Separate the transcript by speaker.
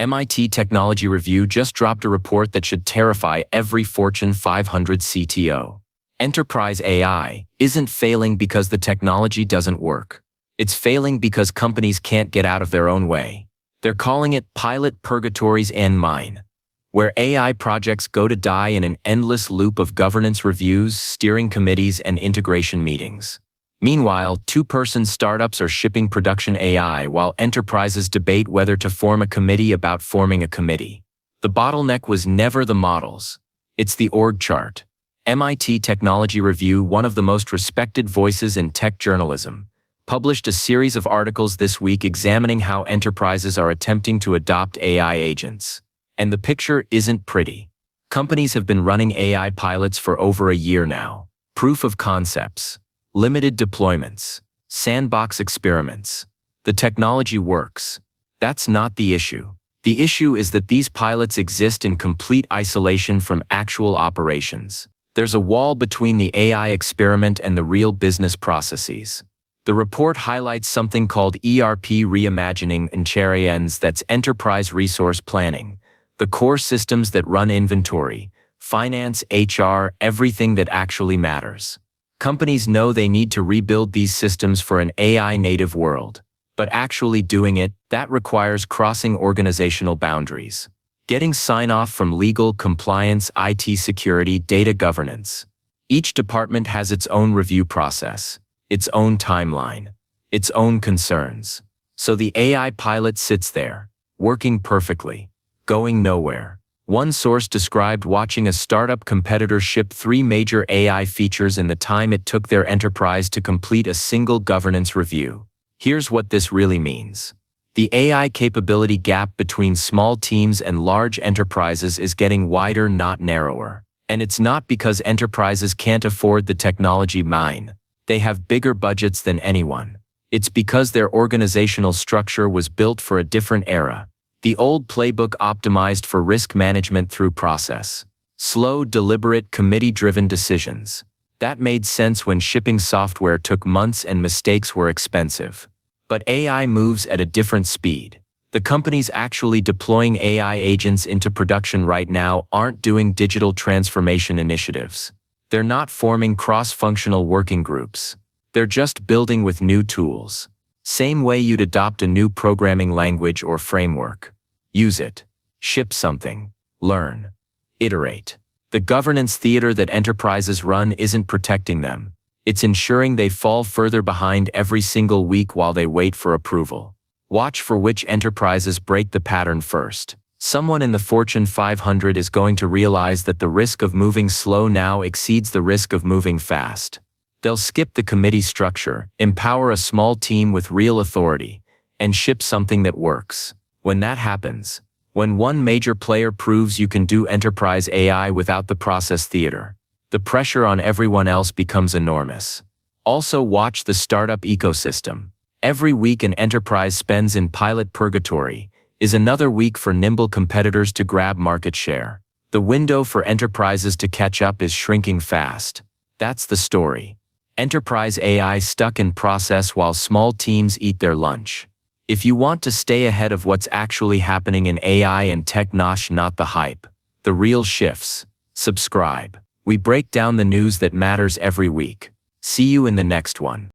Speaker 1: MIT Technology Review just dropped a report that should terrify every Fortune 500 CTO. Enterprise AI isn't failing because the technology doesn't work. It's failing because companies can't get out of their own way. They're calling it pilot purgatories and mine, where AI projects go to die in an endless loop of governance reviews, steering committees, and integration meetings. Meanwhile, two-person startups are shipping production AI while enterprises debate whether to form a committee about forming a committee. The bottleneck was never the models. It's the org chart. MIT Technology Review, one of the most respected voices in tech journalism, published a series of articles this week examining how enterprises are attempting to adopt AI agents. And the picture isn't pretty. Companies have been running AI pilots for over a year now. Proof of concepts, limited deployments, sandbox experiments. The technology works. That's not the issue. The issue is that these pilots exist in complete isolation from actual operations. There's a wall between the AI experiment and the real business processes. The report highlights something called ERP reimagining in Charians, that's enterprise resource planning, the core systems that run inventory, finance, HR, everything that actually matters. Companies know they need to rebuild these systems for an AI-native world, but actually doing it, that requires crossing organizational boundaries. Getting sign-off from legal, compliance, IT security, data governance. Each department has its own review process, its own timeline, its own concerns. So the AI pilot sits there, working perfectly, going nowhere. One source described watching a startup competitor ship 3 major AI features in the time it took their enterprise to complete a single governance review. Here's what this really means. The AI capability gap between small teams and large enterprises is getting wider, not narrower. And it's not because enterprises can't afford the technology mine. They have bigger budgets than anyone. It's because their organizational structure was built for a different era. The old playbook optimized for risk management through process. Slow, deliberate, committee-driven decisions. That made sense when shipping software took months and mistakes were expensive. But AI moves at a different speed. The companies actually deploying AI agents into production right now aren't doing digital transformation initiatives. They're not forming cross-functional working groups. They're just building with new tools. Same way you'd adopt a new programming language or framework. Use it. Ship something. Learn. Iterate. The governance theater that enterprises run isn't protecting them. It's ensuring they fall further behind every single week while they wait for approval. Watch for which enterprises break the pattern first. Someone in the Fortune 500 is going to realize that the risk of moving slow now exceeds the risk of moving fast. They'll skip the committee structure, empower a small team with real authority, and ship something that works. When that happens, when one major player proves you can do enterprise AI without the process theater, the pressure on everyone else becomes enormous. Also watch the startup ecosystem. Every week an enterprise spends in pilot purgatory is another week for nimble competitors to grab market share. The window for enterprises to catch up is shrinking fast. That's the story. Enterprise AI stuck in process while small teams eat their lunch. If you want to stay ahead of what's actually happening in AI and tech, not the hype, the real shifts, subscribe. We break down the news that matters every week. See you in the next one.